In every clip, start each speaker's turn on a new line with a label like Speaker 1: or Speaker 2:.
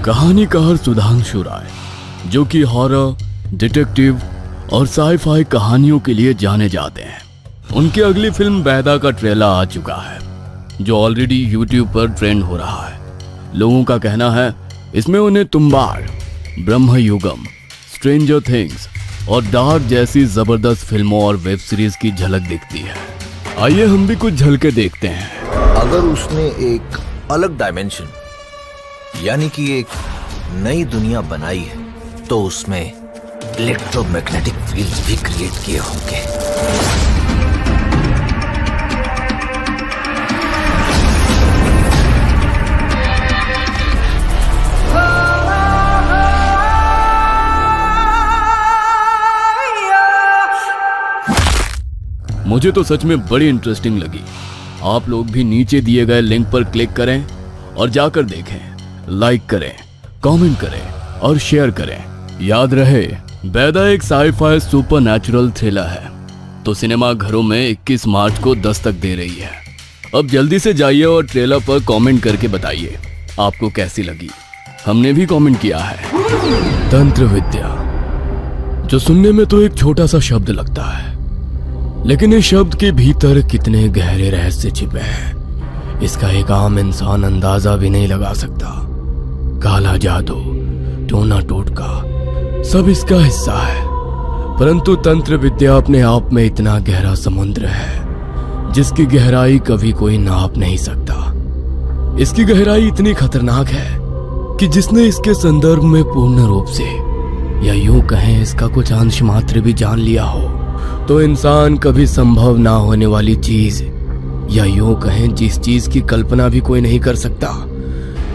Speaker 1: कहानीकार सुधांशु राय, जो कि हॉरर, डिटेक्टिव और साई-फाई कहानियों के लिए जाने जाते हैं, उनकी अगली फिल्म बैदा का ट्रेलर आ चुका है, जो ऑलरेडी YouTube पर ट्रेंड हो रहा है। लोगों का कहना है इसमें उन्हें तुम्बाड़, ब्रह्मयुगम, स्ट्रेंजर थिंग्स और डार्क जैसी जबरदस्त फिल्मों और वेब सीरीज की झलक दिखती है। आइए हम भी कुछ झलकें देखते हैं।
Speaker 2: अगर उसने एक अलग डायमेंशन यानी कि एक नई दुनिया बनाई है तो उसमें इलेक्ट्रोमैग्नेटिक फील्ड्स भी क्रिएट किए होंगे।
Speaker 1: मुझे तो सच में बड़ी इंटरेस्टिंग लगी। आप लोग भी नीचे दिए गए लिंक पर क्लिक करें और जाकर देखें, लाइक करें, कमेंट करें और शेयर करें। याद रहे, बैदा एक साई-फाई सुपरनैचुरल थ्रिलर है, तो सिनेमा घरों में 21 मार्च को दस्तक दे रही है। अब जल्दी से जाइए और ट्रेलर पर कमेंट करके बताइए आपको कैसी लगी। हमने भी कमेंट किया है। तंत्र विद्या, जो सुनने में तो एक छोटा सा शब्द लगता है, लेकिन इस शब्द के भीतर कितने गहरे रहस्य छिपे हैं, इसका एक आम इंसान अंदाजा भी नहीं लगा सकता। काला जादू, टोना टोटका, सब इसका हिस्सा है। परंतु तंत्र विद्या अपने आप में इतना गहरा समुद्र है जिसकी गहराई कभी कोई नाप नहीं सकता। इसकी गहराई इतनी खतरनाक है कि जिसने इसके संदर्भ में पूर्ण रूप से, या यूं कहें इसका कुछ अंश मात्र भी जान लिया हो, तो इंसान कभी संभव ना होने वाली चीज, या यूं कहें जिस चीज की कल्पना भी कोई नहीं कर सकता,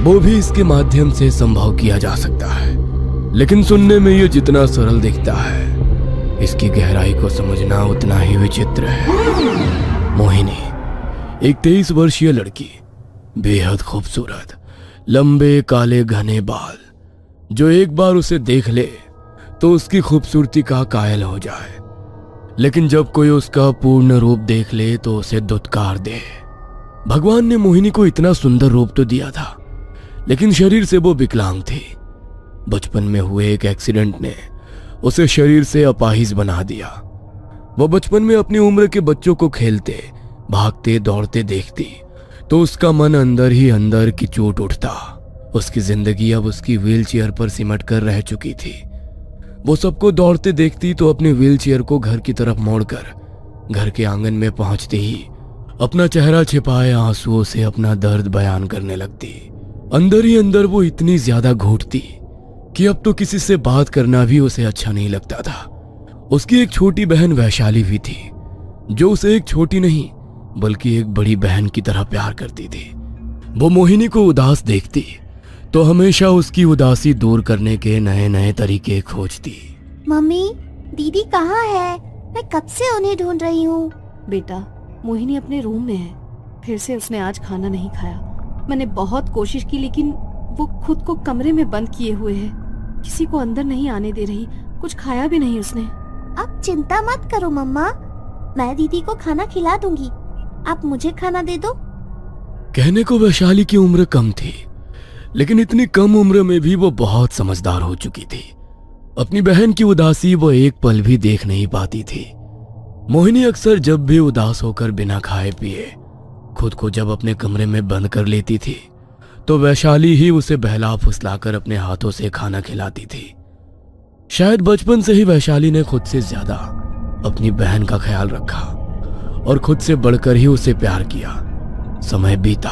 Speaker 1: वो भी इसके माध्यम से संभव किया जा सकता है। लेकिन सुनने में ये जितना सरल दिखता है, इसकी गहराई को समझना उतना ही विचित्र है। मोहिनी, एक 23 वर्षीय लड़की, बेहद खूबसूरत, लंबे काले घने बाल, जो एक बार उसे देख ले तो उसकी खूबसूरती का कायल हो जाए, लेकिन जब कोई उसका पूर्ण रूप देख ले तो उसे दुत्कार दे। भगवान ने मोहिनी को इतना सुंदर रूप तो दिया था, लेकिन शरीर से वो विकलांग थी। बचपन में हुए एक एक्सीडेंट ने उसे शरीर से अपाहिज बना दिया। वो बचपन में अपनी उम्र के बच्चों को खेलते, भागते, दौड़ते देखती तो उसका मन अंदर ही अंदर की चोट उठता। उसकी जिंदगी अब उसकी व्हीलचेयर पर सिमट कर रह चुकी थी। वो सबको दौड़ते देखती तो अपने व्हीलचेयर को घर की तरफ मोड़कर घर के आंगन में पहुंचते ही अपना चेहरा छिपाए आंसुओं से अपना दर्द बयान करने लगती। अंदर ही अंदर वो इतनी ज्यादा घुटती कि अब तो किसी से बात करना भी उसे अच्छा नहीं लगता था। उसकी एक छोटी बहन वैशाली भी थी, जो उसे एक छोटी नहीं बल्कि एक बड़ी बहन की तरह प्यार करती थी। वो मोहिनी को उदास देखती तो हमेशा उसकी उदासी दूर करने के नए नए तरीके खोजती।
Speaker 3: मम्मी, दीदी कहाँ है? मैं कब से उन्हें ढूंढ रही हूँ।
Speaker 4: बेटा, मोहिनी अपने रूम में है। फिर से उसने आज खाना नहीं खाया। मैंने बहुत कोशिश की, लेकिन वो खुद को कमरे में बंद किए हुए है, किसी को अंदर नहीं आने दे रही। कुछ खाया भी नहीं उसने।
Speaker 3: आप चिंता मत करो मम्मा, मैं दीदी को खाना खिला दूंगी। आप मुझे खाना दे दो।
Speaker 1: कहने को वैशाली की उम्र कम थी, लेकिन इतनी कम उम्र में भी वो बहुत समझदार हो चुकी थी। अपनी बहन की उदासी वो एक पल भी देख नहीं पाती थी। मोहिनी अक्सर जब भी उदास होकर बिना खाए पिए खुद को जब अपने कमरे में बंद कर लेती थी, तो वैशाली ही उसे बहला फुसलाकर अपने हाथों से खाना खिलाती थी। शायद बचपन से ही वैशाली ने खुद से ज्यादा अपनी बहन का ख्याल रखा और खुद से बढ़कर ही उसे प्यार किया। समय बीता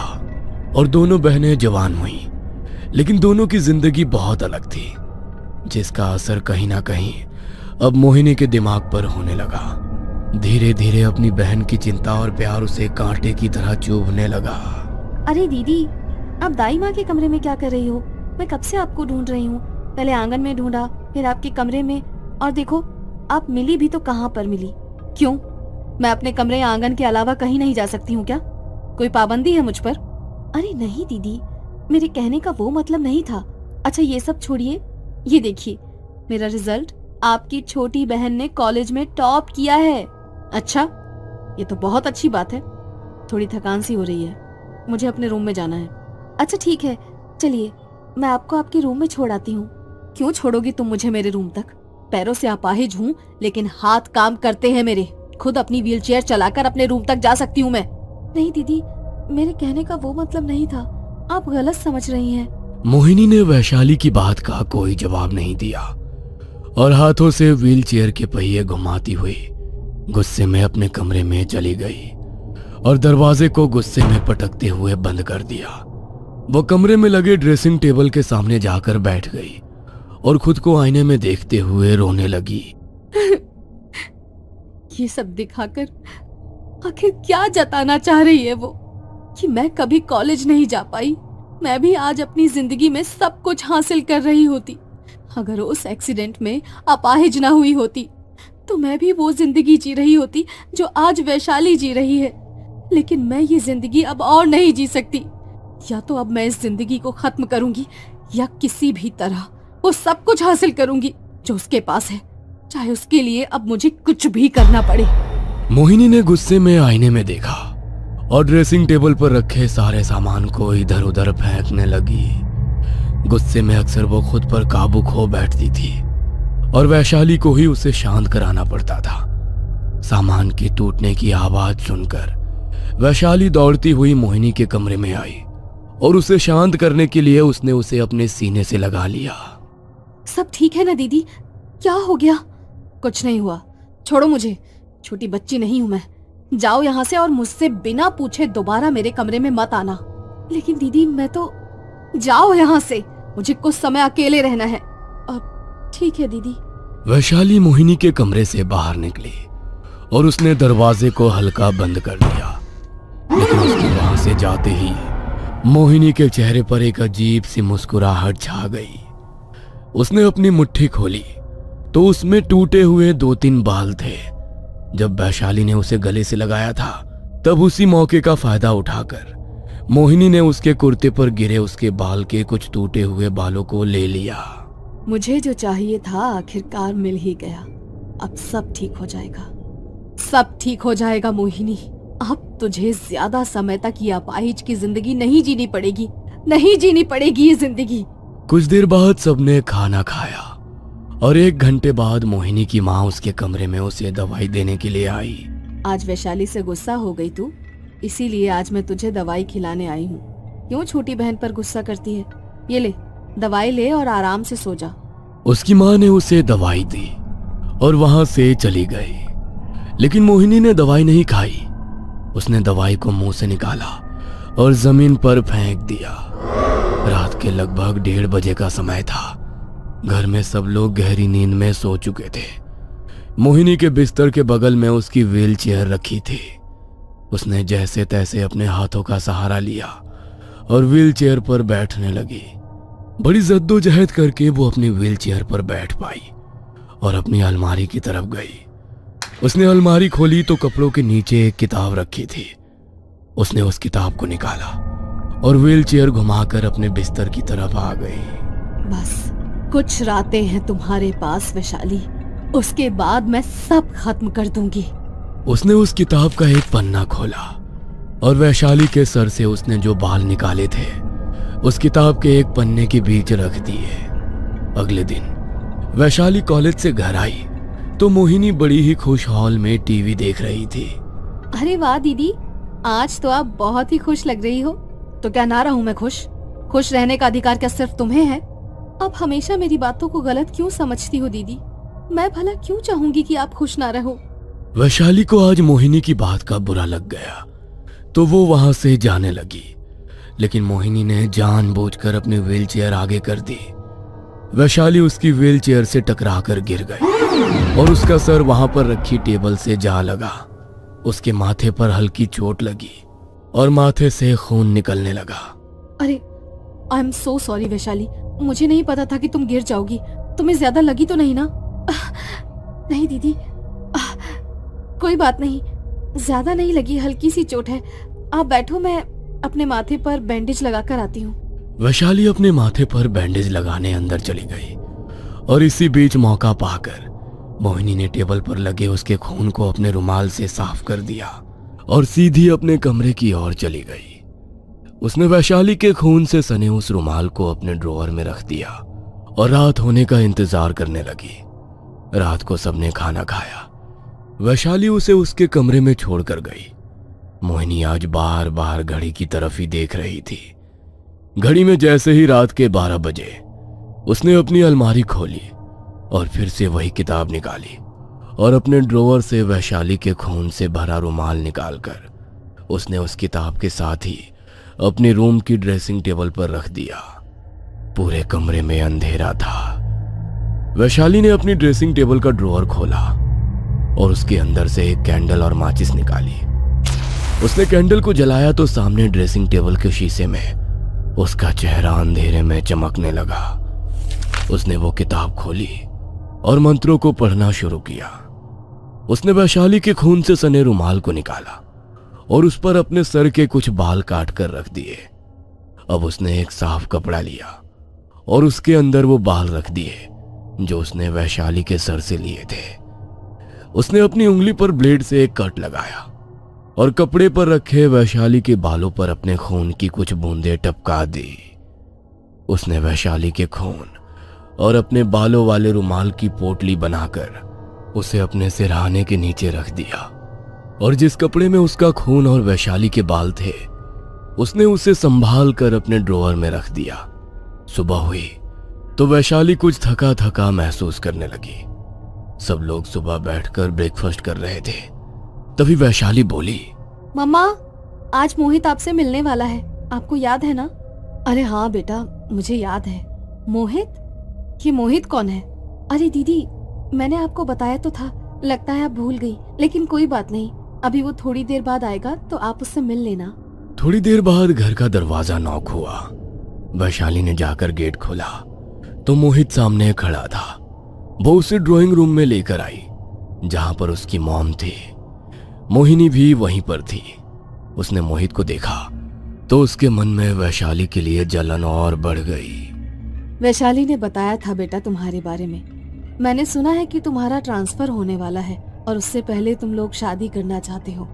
Speaker 1: और दोनों बहनें जवान हुईं, लेकिन दोनों की जिंदगी बहुत अलग थी, जिसका असर कहीं ना कहीं अब मोहिनी के दिमाग पर होने लगा। धीरे धीरे अपनी बहन की चिंता और प्यार उसे कांटे की तरह चुभने लगा।
Speaker 4: अरे दीदी, आप दाई माँ के कमरे में क्या कर रही हो? मैं कब से आपको ढूंढ रही हूँ। पहले आंगन में ढूंढा, फिर आपके कमरे में, और देखो आप मिली भी तो कहाँ पर मिली। क्यों, मैं अपने कमरे या आंगन के अलावा कहीं नहीं जा सकती हूँ क्या? कोई पाबंदी है मुझ पर? अरे नहीं दीदी, मेरे कहने का वो मतलब नहीं था। अच्छा ये सब छोड़िए, ये देखिए मेरा रिजल्ट। आपकी छोटी बहन ने कॉलेज में टॉप किया है। अच्छा, ये तो बहुत अच्छी बात है। थोड़ी थकान सी हो रही है, मुझे अपने रूम में जाना है। अच्छा ठीक है, चलिए मैं आपको आपके रूम में छोड़ आती हूँ। क्यों छोड़ोगी तुम मुझे मेरे रूम तक? पैरों से अपाहिज हूँ लेकिन हाथ काम करते हैं मेरे। खुद अपनी व्हीलचेयर चलाकर अपने रूम तक जा सकती हूँ मैं। नहीं दीदी, मेरे कहने का वो मतलब नहीं था, आप गलत समझ रही हैं।
Speaker 1: मोहिनी ने वैशाली की बात का कोई जवाब नहीं दिया और हाथों से व्हीलचेयर के पहिए घुमाती हुई गुस्से में अपने कमरे में चली गई और दरवाजे को गुस्से में पटकते हुए बंद कर दिया। वो कमरे में लगे ड्रेसिंग टेबल के सामने जाकर बैठ गई और खुद को आईने में देखते हुए रोने लगी।
Speaker 4: ये सब दिखाकर आखिर क्या जताना चाह रही है वो? कि मैं कभी कॉलेज नहीं जा पाई, मैं भी आज अपनी जिंदगी में सब कुछ हासिल कर रही होती। अगर उस एक्सीडेंट में अपाहिज ना हुई होती तो मैं भी वो जिंदगी जी रही होती जो आज वैशाली जी रही है। लेकिन मैं ये जिंदगी अब और नहीं जी सकती। या तो अब मैं इस जिंदगी को खत्म करूंगी या किसी भी तरह वो सब कुछ हासिल करूंगी जो उसके पास है, चाहे उसके लिए अब मुझे कुछ भी करना पड़े।
Speaker 1: मोहिनी ने गुस्से में आईने में देखा और ड्रेसिंग टेबल पर रखे सारे सामान को इधर उधर फेंकने लगी। गुस्से में अक्सर वो खुद पर काबू खो बैठती थी और वैशाली को ही उसे शांत कराना पड़ता था। सामान के टूटने की आवाज सुनकर वैशाली दौड़ती हुई मोहिनी के कमरे में आई और उसे शांत करने के लिए उसने उसे अपने सीने से लगा लिया।
Speaker 4: सब ठीक है ना दीदी? क्या हो गया? कुछ नहीं हुआ, छोड़ो मुझे, छोटी बच्ची नहीं हूं मैं। जाओ यहाँ से और मुझसे बिना पूछे दोबारा मेरे कमरे में मत आना। लेकिन दीदी मैं तो, जाओ यहाँ से, मुझे कुछ समय अकेले रहना है। अब ठीक है दीदी।
Speaker 1: वैशाली मोहिनी के कमरे से बाहर निकली और उसने दरवाजे को हल्का बंद कर दिया। लेकिन उसके वहां से जाते ही मोहिनी के चेहरे पर एक अजीब सी मुस्कुराहट छा गई। उसने अपनी मुट्ठी खोली तो उसमें टूटे हुए 2-3 बाल थे। जब वैशाली ने उसे गले से लगाया था तब उसी मौके का फायदा उठाकर मोहिनी ने उसके कुर्ते पर गिरे उसके बाल के कुछ टूटे हुए बालों को ले लिया।
Speaker 4: मुझे जो चाहिए था आखिरकार मिल ही गया। अब सब ठीक हो जाएगा, सब ठीक हो जाएगा मोहिनी। अब तुझे ज्यादा समय तक ये अपाहिज की जिंदगी नहीं जीनी पड़ेगी, नहीं जीनी पड़ेगी ये जिंदगी।
Speaker 1: कुछ देर बाद सबने खाना खाया और 1 घंटे बाद मोहिनी की माँ उसके कमरे में उसे दवाई देने के लिए आई।
Speaker 4: आज वैशाली से गुस्सा हो गई तू, इसीलिए आज मैं तुझे दवाई खिलाने आई हूँ। क्यों छोटी बहन पर गुस्सा करती है? ये ले, दवाई ले और आराम से सो जा।
Speaker 1: उसकी माँ ने उसे दवाई दी और वहां से चली गई। लेकिन मोहिनी ने दवाई नहीं खाई। उसने दवाई को मुंह से निकाला और जमीन पर फेंक दिया। रात के लगभग 1:30 बजे का समय था। घर में सब लोग गहरी नींद में सो चुके थे। मोहिनी के बिस्तर के बगल में उसकी व्हीलचेयर रखी थी। उसने जैसे तैसे अपने हाथों का सहारा लिया और व्हीलचेयर पर बैठने लगी। बड़ी जद्दोजहद करके वो अपनी व्हीलचेयर पर बैठ पाई और अपनी अलमारी की तरफ गई। उसने अलमारी खोली तो कपड़ों के नीचे एक किताब रखी थी। उसने उस किताब को निकाला और व्हीलचेयर घुमाकर अपने बिस्तर की तरफ आ गई।
Speaker 4: बस कुछ रातें हैं तुम्हारे पास वैशाली, उसके बाद मैं सब खत्म कर दूंगी।
Speaker 1: उसने उस किताब का एक पन्ना खोला और वैशाली के सर से उसने जो बाल निकाले थे उस किताब के एक पन्ने के बीच रख दिए। अगले दिन वैशाली कॉलेज से घर आई तो मोहिनी बड़ी ही खुश हॉल में टीवी देख रही थी।
Speaker 4: अरे वाह दीदी, आज तो आप बहुत ही खुश लग रही हो। तो क्या ना रहूं मैं खुश? खुश रहने का अधिकार क्या सिर्फ तुम्हें है? आप हमेशा मेरी बातों को गलत क्यों समझती हो दीदी? मैं भला क्यों चाहूंगी कि आप खुश ना रहो?
Speaker 1: वैशाली को आज मोहिनी की बात का बुरा लग गया तो वो वहां से जाने लगी। लेकिन मोहिनी ने जानबूझकर अपनी व्हीलचेयर आगे कर दी। वैशाली उसकी व्हीलचेयर से टकराकर गिर गई और उसका सर वहां पर रखी टेबल से जा लगा। उसके माथे पर हल्की चोट लगी और माथे से खून निकलने लगा।
Speaker 4: अरे I am so sorry Vaishali, मुझे नहीं पता था कि तुम गिर जाओगी। तुम्हें ज्यादा लगी तो नहीं ना? नहीं दीदी, कोई बात नहीं, ज्यादा नहीं लगी, हल्की सी चोट है। आप बैठो, मैं अपने माथे पर बैंडेज लगाकर आती हूँ।
Speaker 1: वैशाली अपने माथे पर बैंडेज लगाने अंदर चली गई और इसी बीच मौका पाकर मोहिनी ने टेबल पर लगे उसके खून को अपने रुमाल से साफ कर दिया और सीधी अपने कमरे की ओर चली गई। उसने वैशाली के खून से सने उस रुमाल को अपने ड्रॉअर में रख दिया और रात होने का इंतजार करने लगी। रात को सबने खाना खाया। वैशाली उसे उसके कमरे में छोड़कर गई। मोहिनी आज बार बार घड़ी की तरफ ही देख रही थी। घड़ी में जैसे ही रात के 12 बजे उसने अपनी अलमारी खोली और फिर से वही किताब निकाली और अपने ड्रॉअर से वैशाली के खून से भरा रुमाल निकालकर उसने उस किताब के साथ ही अपने रूम की ड्रेसिंग टेबल पर रख दिया। पूरे कमरे में अंधेरा था। वैशाली ने अपनी ड्रेसिंग टेबल का ड्रॉअर खोला और उसके अंदर से एक कैंडल और माचिस निकाली। उसने कैंडल को जलाया तो सामने ड्रेसिंग टेबल के शीशे में उसका चेहरा अंधेरे में चमकने लगा। उसने वो किताब खोली और मंत्रों को पढ़ना शुरू किया। उसने वैशाली के खून से सने रुमाल को निकाला और उस पर अपने सर के कुछ बाल काट कर रख दिए। अब उसने एक साफ कपड़ा लिया और उसके अंदर वो बाल रख दिए जो उसने वैशाली के सर से लिए थे। उसने अपनी उंगली पर ब्लेड से एक कट लगाया और कपड़े पर रखे वैशाली के बालों पर अपने खून की कुछ बूंदें टपका दी। उसने वैशाली के खून और अपने बालों वाले रुमाल की पोटली बनाकर उसे अपने सिरहाने के नीचे रख दिया और जिस कपड़े में उसका खून और वैशाली के बाल थे उसने उसे संभाल कर अपने ड्रॉअर में रख दिया। सुबह हुई तो वैशाली कुछ थका थका महसूस करने लगी। सब लोग सुबह बैठकर ब्रेकफास्ट कर रहे थे। तभी वैशाली बोली,
Speaker 4: मम्मा, आज मोहित आपसे मिलने वाला है, आपको याद है ना? अरे हाँ बेटा, मुझे याद है। मोहित? ये मोहित कौन है? अरे दीदी, मैंने आपको बताया तो था, लगता है आप भूल गई, लेकिन कोई बात नहीं, अभी वो थोड़ी देर बाद आएगा तो आप उससे मिल लेना।
Speaker 1: थोड़ी देर बाद घर का दरवाजा नॉक हुआ। वैशाली ने जाकर गेट खोला तो मोहित सामने खड़ा था। वो उसे ड्राइंग रूम में लेकर आई जहां पर उसकी मॉम थी। मोहिनी भी वहीं पर थी। उसने मोहित को देखा तो उसके मन में वैशाली के लिए जलन और बढ़ गई।
Speaker 4: वैशाली ने बताया था बेटा तुम्हारे बारे में। मैंने सुना है कि तुम्हारा ट्रांसफर होने वाला है और उससे पहले तुम लोग शादी करना चाहते हो।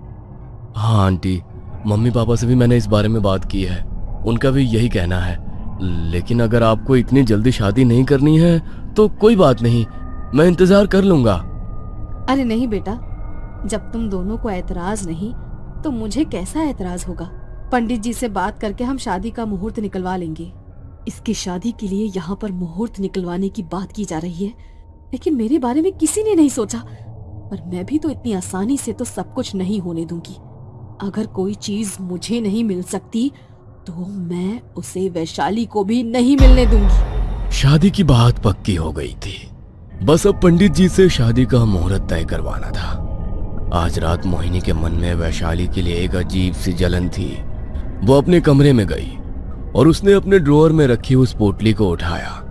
Speaker 1: हाँ आंटी, मम्मी पापा से भी मैंने इस बारे में बात की है, उनका भी यही कहना है। लेकिन अगर आपको इतनी जल्दी शादी नहीं करनी है तो कोई बात नहीं, मैं इंतजार कर लूंगा।
Speaker 4: अरे नहीं बेटा, जब तुम दोनों को ऐतराज नहीं तो मुझे कैसा ऐतराज होगा? पंडित जी से बात करके हम शादी का मुहूर्त निकलवा लेंगे। इसकी शादी के लिए यहाँ पर मुहूर्त निकलवाने की बात की जा रही है, लेकिन मेरे बारे में किसी ने नहीं सोचा। पर मैं भी तो इतनी आसानी से तो सब कुछ नहीं होने दूंगी। अगर कोई चीज मुझे नहीं मिल सकती तो मैं उसे वैशाली को भी नहीं मिलने दूंगी।
Speaker 1: शादी की बात पक्की हो गई थी, बस अब पंडित जी से शादी का मुहूर्त तय करवाना था। आज रात मोहिनी के मन में वैशाली के लिए एक अजीब सी जलन थी। वो अपने कमरे में गई और उसने अपने ड्रॉअर में रखी उस पोटली को उठाया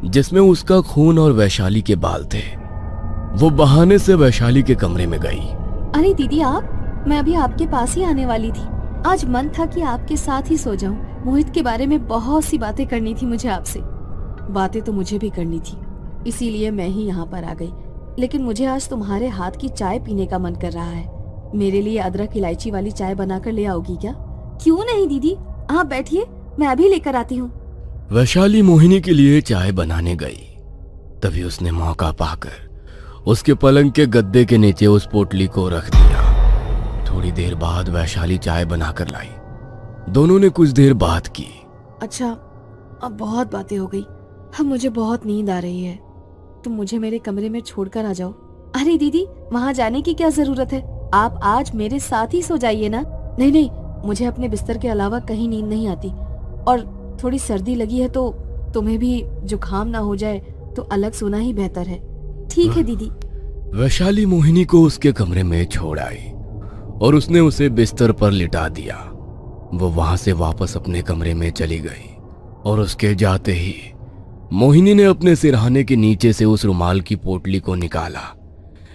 Speaker 1: जिसमें उसका खून और वैशाली के बाल थे। वो बहाने से वैशाली के कमरे में गई।
Speaker 4: अरे दीदी आप, मैं अभी आपके पास ही आने वाली थी। आज मन था कि आपके साथ ही सो जाऊं। मोहित के बारे में बहुत सी बातें करनी थी मुझे आपसे। बातें तो मुझे भी करनी थी, इसीलिए मैं ही यहाँ पर आ गई। लेकिन मुझे आज तुम्हारे हाथ की चाय पीने का मन कर रहा है। मेरे लिए अदरक इलायची वाली चाय बनाकर ले आओगी क्या? क्यों नहीं दीदी, आप बैठिए, मैं अभी लेकर आती हूँ।
Speaker 1: वैशाली मोहिनी के लिए चाय बनाने गई। तभी उसने मौका पाकर उसके पलंग के गद्दे के नीचे उस पोटली को रख दिया। थोड़ी देर बाद वैशाली चाय बनाकर लाई। दोनों ने कुछ देर बात की।
Speaker 4: अच्छा, अब बहुत बातें हो गई, अब मुझे बहुत नींद आ रही है। तुम मुझे मेरे कमरे में छोड़कर आ जाओ। अरे दीदी, वहाँ जाने की क्या जरूरत है? आप आज मेरे साथ ही सो जाइए ना। नहीं नहीं, मुझे अपने बिस्तर के अलावा कहीं नींद नहीं आती, और थोड़ी सर्दी लगी है तो तुम्हें भी जुकाम ना हो जाए तो अलग सोना ही बेहतर है। ठीक है दीदी।
Speaker 1: वैशाली मोहिनी को उसके कमरे में छोड़ आई और उसने उसे बिस्तर पर लिटा दिया। वो वहां से वापस अपने कमरे में चली गई और उसके जाते ही मोहिनी ने अपने सिरहाने के नीचे से उस रुमाल की पोटली को निकाला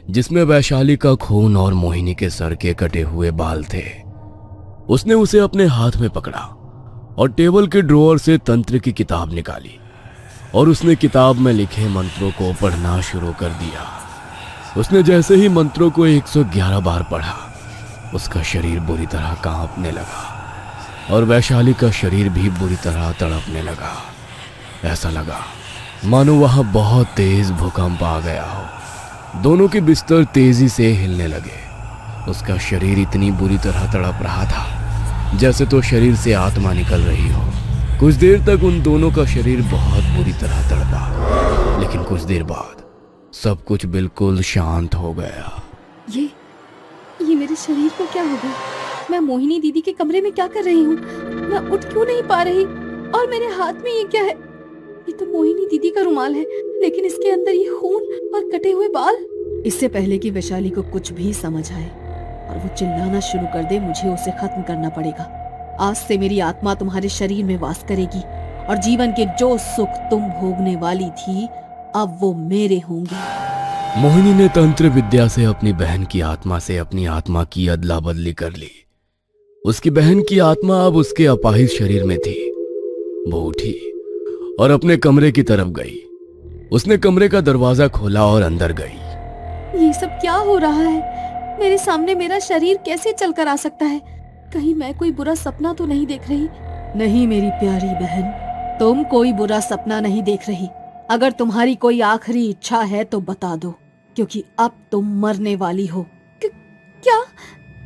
Speaker 1: जिसमें वैशाली का खून और मोहिनी के सर के कटे हुए बाल थे। उसने उसे अपने हाथ में पकड़ा और टेबल के ड्रॉअर से तंत्र की किताब निकाली और उसने किताब में लिखे मंत्रों को पढ़ना शुरू कर दिया। उसने जैसे ही मंत्रों को 111 बार पढ़ा, उसका शरीर बुरी तरह कांपने लगा। और वैशाली का शरीर भी बुरी तरह तड़पने लगा। ऐसा लगा मानो वहां बहुत तेज भूकंप आ गया हो। दोनों के बिस्तर तेजी से हिलने लगे। उसका शरीर इतनी बुरी तरह तड़प रहा था जैसे तो शरीर से आत्मा निकल रही हो। कुछ देर तक उन दोनों का शरीर बहुत बुरी तरह तड़पा, लेकिन कुछ देर बाद सब कुछ बिल्कुल शांत हो गया।
Speaker 4: ये मेरे शरीर को क्या हो गया? मैं मोहिनी दीदी के कमरे में क्या कर रही हूँ? मैं उठ क्यों नहीं पा रही? और मेरे हाथ में ये क्या है? ये तो मोहिनी दीदी का रुमाल है, लेकिन इसके अंदर ये खून और कटे हुए बाल। इससे पहले कि वैशाली को कुछ भी समझ आए और वो चिल्लाना शुरू कर दे, मुझे उसे खत्म करना पड़ेगा। आज से मेरी आत्मा तुम्हारे शरीर में वास करेगी और जीवन के जो सुख तुम भोगने वाली थी अब वो मेरे होंगे।
Speaker 1: मोहिनी ने तंत्र विद्या से अपनी बहन की आत्मा से अपनी आत्मा की अदला बदली कर ली। उसकी बहन की आत्मा अब उसके अपाहिज शरीर में थी। वो उठी और अपने कमरे की तरफ गई। उसने कमरे का दरवाजा खोला और अंदर गई।
Speaker 4: ये सब क्या हो रहा है? मेरे सामने मेरा शरीर कैसे चलकर आ सकता है? कहीं मैं कोई बुरा सपना तो नहीं देख रही? नहीं मेरी प्यारी बहन, तुम कोई बुरा सपना नहीं देख रही। अगर तुम्हारी कोई आखिरी इच्छा है तो बता दो, क्योंकि अब तुम मरने वाली हो। क्या?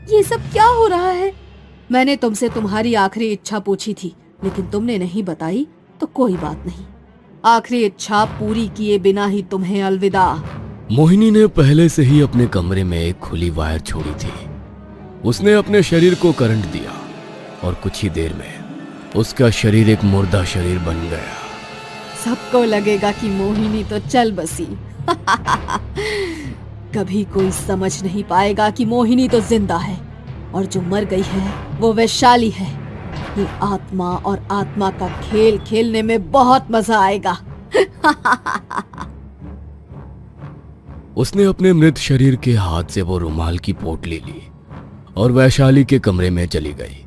Speaker 4: ये सब क्या हो रहा है? मैंने तुमसे तुम्हारी आखिरी इच्छा पूछी थी, लेकिन तुमने नहीं बताई, तो कोई बात नहीं। आखिरी इच्छा पूरी किए बिना ही तुम्हें अलविदा।
Speaker 1: मोहिनी ने पहले से ही अपने कमरे में एक खुली वायर छोड़ी थी। उसने अपने शरीर को करंट दिया और कुछ ही देर में उसका शरीर एक मुर्दा शरीर बन गया।
Speaker 4: सबको लगेगा कि मोहिनी तो चल बसी। कभी कोई समझ नहीं पाएगा कि मोहिनी तो जिंदा है और जो मर गई है वो वैशाली है। ये आत्मा और आत्मा का खेल खेलने में बहुत मजा आएगा।
Speaker 1: उसने अपने मृत शरीर के हाथ से वो रुमाल की पोटली ली और वैशाली के कमरे में चली गई।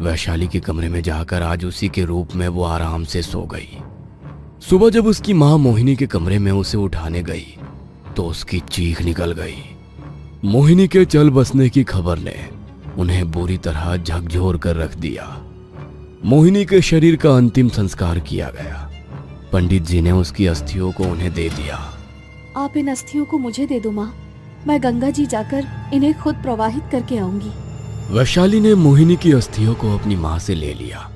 Speaker 1: वैशाली के कमरे में जाकर आज उसी के रूप में वो आराम से सो गई। सुबह जब उसकी मां मोहिनी के कमरे में उसे उठाने गई तो उसकी चीख निकल गई। मोहिनी के चल बसने की खबर ने उन्हें बुरी तरह झकझोर कर रख दिया। मोहिनी के शरीर का अंतिम संस्कार किया गया। पंडित जी ने उसकी अस्थियों को उन्हें दे दिया।
Speaker 4: आप इन अस्थियों को मुझे दे दो माँ, मैं गंगा जी जाकर इन्हें खुद प्रवाहित करके आऊंगी।
Speaker 1: वैशाली ने मोहिनी की अस्थियों को अपनी मां से ले लिया,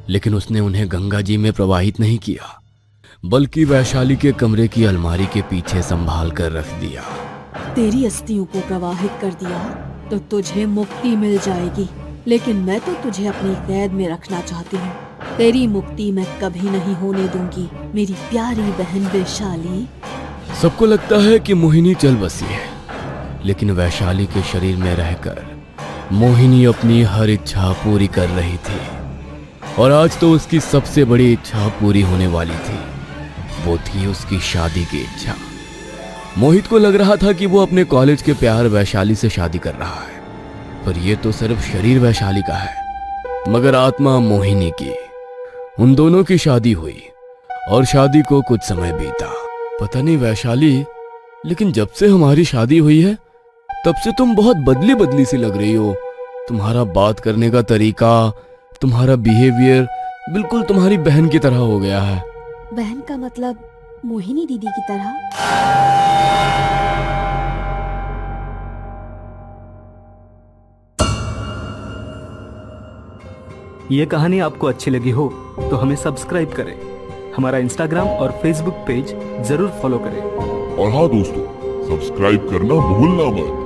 Speaker 1: लेकिन उसने उन्हें गंगा जी में प्रवाहित नहीं किया, बल्कि वैशाली के कमरे की अलमारी के पीछे संभाल कर रख दिया।
Speaker 4: तेरी अस्थियों को प्रवाहित कर दिया तो तुझे मुक्ति मिल जाएगी, लेकिन मैं तो तुझे अपनी कैद में रखना चाहती हूँ। तेरी मुक्ति मैं कभी नहीं होने दूंगी, मेरी प्यारी बहन वैशाली।
Speaker 1: सबको लगता है कि मोहिनी चल बसी है, लेकिन वैशाली के शरीर में रहकर मोहिनी अपनी हर इच्छा पूरी कर रही थी। और आज तो उसकी सबसे बड़ी इच्छा पूरी होने वाली थी। वो थी उसकी शादी की इच्छा। मोहित को लग रहा था कि वो अपने कॉलेज के प्यार वैशाली से शादी कर रहा है, पर ये तो सिर्फ शरीर वैशाली का है, मगर आत्मा मोहिनी की। उन दोनों की शादी हुई और शादी को कुछ समय बीता। पता नहीं वैशाली, लेकिन जब से हमारी शादी हुई है तब से तुम बहुत बदली बदली सी लग रही हो। तुम्हारा बात करने का तरीका, तुम्हारा बिहेवियर बिल्कुल तुम्हारी बहन की तरह हो गया है।
Speaker 4: बहन का मतलब मोहिनी दीदी की तरह?
Speaker 5: ये कहानी आपको अच्छी लगी हो तो हमें सब्सक्राइब करें, हमारा इंस्टाग्राम और फेसबुक पेज जरूर फॉलो करें।
Speaker 6: और हाँ दोस्तों, सब्सक्राइब करना भूलना मत।